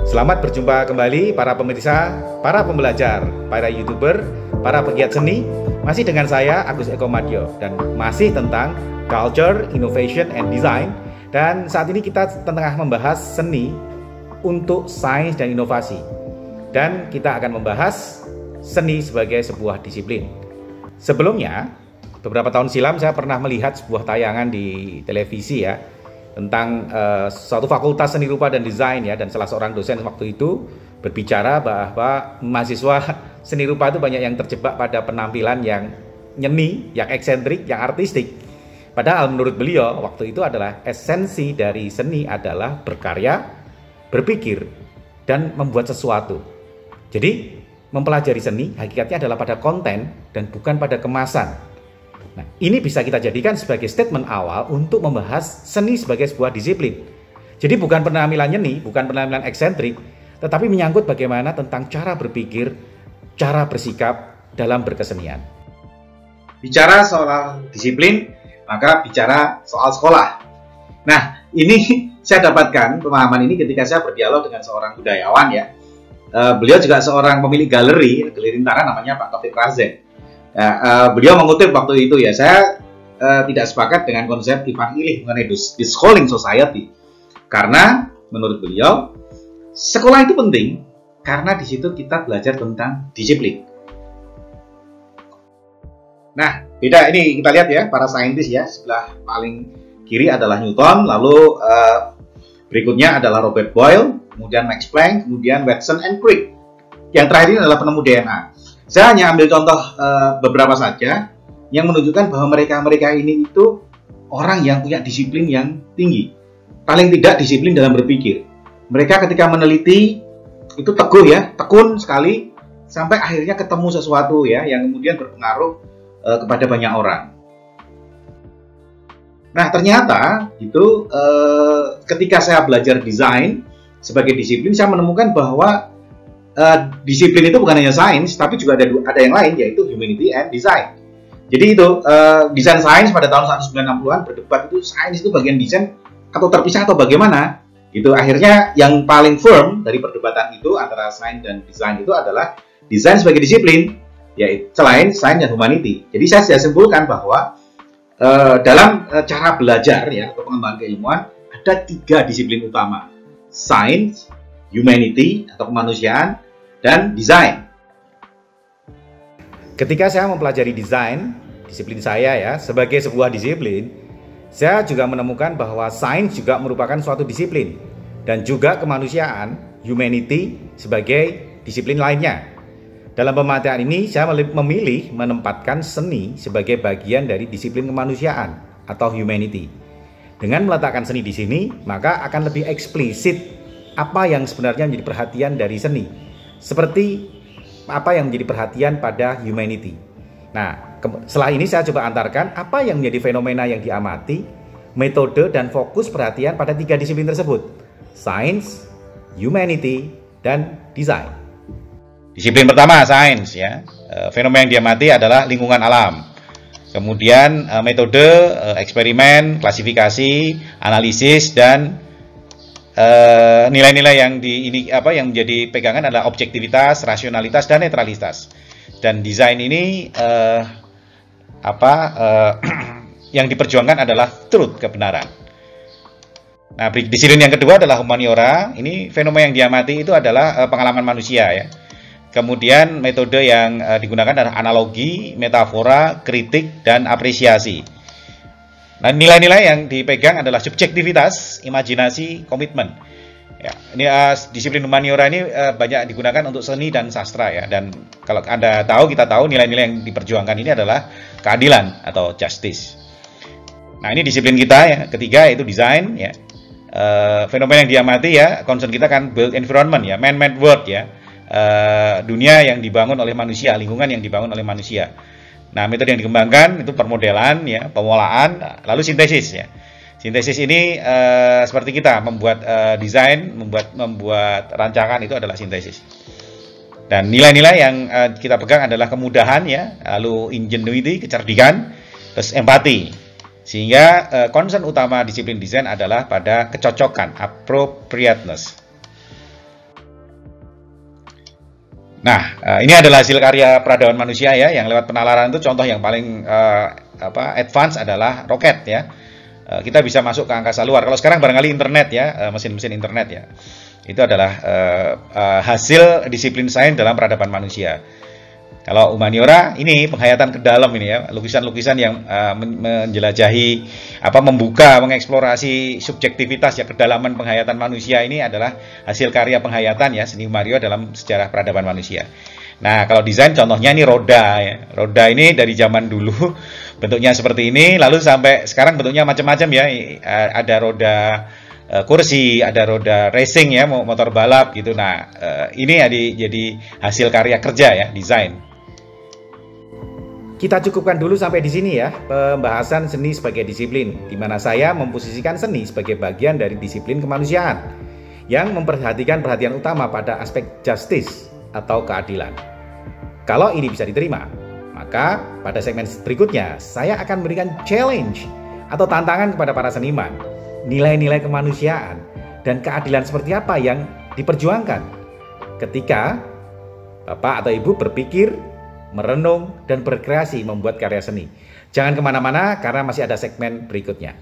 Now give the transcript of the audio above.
Selamat berjumpa kembali para pemirsa, para pembelajar, para YouTuber, para pegiat seni. Masih dengan saya Agus Eko Madyo dan masih tentang Culture, Innovation, and Design. Dan saat ini kita tengah membahas seni untuk sains dan inovasi. Dan kita akan membahas seni sebagai sebuah disiplin. Sebelumnya, beberapa tahun silam saya pernah melihat sebuah tayangan di televisi ya, tentang suatu fakultas seni rupa dan desain ya, dan salah seorang dosen waktu itu berbicara bahwa mahasiswa seni rupa itu banyak yang terjebak pada penampilan yang nyeni, yang eksentrik, yang artistik. Padahal menurut beliau waktu itu adalah esensi dari seni adalah berkarya, berpikir, dan membuat sesuatu. Jadi mempelajari seni hakikatnya adalah pada konten dan bukan pada kemasan. Nah, ini bisa kita jadikan sebagai statement awal untuk membahas seni sebagai sebuah disiplin. Jadi bukan penampilan nyeni, bukan penampilan eksentrik, tetapi menyangkut bagaimana tentang cara berpikir, cara bersikap dalam berkesenian. Bicara soal disiplin, maka bicara soal sekolah. Nah, ini saya dapatkan pemahaman ini ketika saya berdialog dengan seorang budayawan ya. Beliau juga seorang pemilik galeri Rintangan, namanya Pak Taufik Razen. Beliau mengutip waktu itu ya, saya tidak sepakat dengan konsep Ivan Illich mengenai the schooling society, karena menurut beliau sekolah itu penting karena di situ kita belajar tentang disiplin. Nah, beda ini kita lihat ya, para saintis ya, sebelah paling kiri adalah Newton, lalu berikutnya adalah Robert Boyle, kemudian Max Planck, kemudian Watson and Crick. Yang terakhir ini adalah penemu DNA. Saya hanya ambil contoh beberapa saja yang menunjukkan bahwa mereka ini itu orang yang punya disiplin yang tinggi. Paling tidak disiplin dalam berpikir. Mereka ketika meneliti itu teguh ya, tekun sekali sampai akhirnya ketemu sesuatu ya yang kemudian berpengaruh kepada banyak orang. Nah, ternyata itu ketika saya belajar desain sebagai disiplin, saya menemukan bahwa disiplin itu bukan hanya sains, tapi juga ada yang lain, yaitu humanity and design. Jadi itu desain sains pada tahun 1960-an berdebat itu sains itu bagian desain atau terpisah atau bagaimana. Itu akhirnya yang paling firm dari perdebatan itu antara sains dan desain itu adalah desain sebagai disiplin, yaitu selain sains dan humanity. Jadi saya sudah simpulkan bahwa dalam cara belajar ya atau pengembangan keilmuan ada 3 disiplin utama: sains, humanity atau kemanusiaan, dan desain. Ketika saya mempelajari desain, disiplin saya ya, sebagai sebuah disiplin, saya juga menemukan bahwa sains juga merupakan suatu disiplin dan juga kemanusiaan, humanity, sebagai disiplin lainnya. Dalam pemateri ini saya memilih menempatkan seni sebagai bagian dari disiplin kemanusiaan atau humanity. Dengan meletakkan seni di sini, maka akan lebih eksplisit apa yang sebenarnya menjadi perhatian dari seni, seperti apa yang menjadi perhatian pada humanity. Nah, setelah ini saya coba antarkan apa yang menjadi fenomena yang diamati, metode dan fokus perhatian pada 3 disiplin tersebut: sains, humanity, dan design. Disiplin pertama, sains ya. Fenomena yang diamati adalah lingkungan alam. Kemudian metode, eksperimen, klasifikasi, analisis, dan nilai-nilai yang yang menjadi pegangan adalah objektivitas, rasionalitas, dan netralitas. Dan desain ini yang diperjuangkan adalah truth, kebenaran. Nah, disiplin yang kedua adalah humaniora. Ini fenomena yang diamati itu adalah pengalaman manusia ya. Kemudian metode yang digunakan adalah analogi, metafora, kritik, dan apresiasi. Nah, nilai-nilai yang dipegang adalah subjektivitas, imajinasi, komitmen. Ya, ini disiplin humaniora ini banyak digunakan untuk seni dan sastra ya. Dan kalau Anda tahu, kita tahu nilai-nilai yang diperjuangkan ini adalah keadilan atau justice. Nah, ini disiplin kita ya. Ketiga yaitu desain ya. Fenomena yang diamati ya, concern kita kan built environment ya, man-made world ya. Dunia yang dibangun oleh manusia, lingkungan yang dibangun oleh manusia. Nah, metode yang dikembangkan itu permodelan, ya, pengolahan, lalu sintesis. Ya. Sintesis ini seperti kita membuat desain, membuat rancangan itu adalah sintesis. Dan nilai-nilai yang kita pegang adalah kemudahan, ya, lalu ingenuity, kecerdikan, terus empati. Sehingga concern utama disiplin desain adalah pada kecocokan, appropriateness. Nah, ini adalah hasil karya peradaban manusia ya, yang lewat penalaran itu contoh yang paling advance adalah roket ya. Kita bisa masuk ke angkasa luar. Kalau sekarang barangkali internet ya, mesin-mesin internet ya. Itu adalah hasil disiplin sains dalam peradaban manusia. Kalau humaniora ini penghayatan ke dalam ini ya, lukisan-lukisan yang menjelajahi membuka, mengeksplorasi subjektivitas ya, kedalaman penghayatan manusia ini adalah hasil karya penghayatan ya seni humaniora dalam sejarah peradaban manusia. Nah, kalau desain contohnya ini roda ya. Roda ini dari zaman dulu bentuknya seperti ini, lalu sampai sekarang bentuknya macam-macam ya. Ada roda kursi, ada roda racing ya, motor balap gitu. Nah, ini jadi hasil karya kerja ya, desain. Kita cukupkan dulu sampai di sini ya, pembahasan seni sebagai disiplin, di mana saya memposisikan seni sebagai bagian dari disiplin kemanusiaan yang memperhatikan perhatian utama pada aspek justice atau keadilan. Kalau ini bisa diterima, maka pada segmen berikutnya saya akan memberikan challenge atau tantangan kepada para seniman, nilai-nilai kemanusiaan dan keadilan seperti apa yang diperjuangkan ketika Bapak atau Ibu berpikir, merenung, dan berkreasi membuat karya seni. Jangan kemana-mana karena masih ada segmen berikutnya.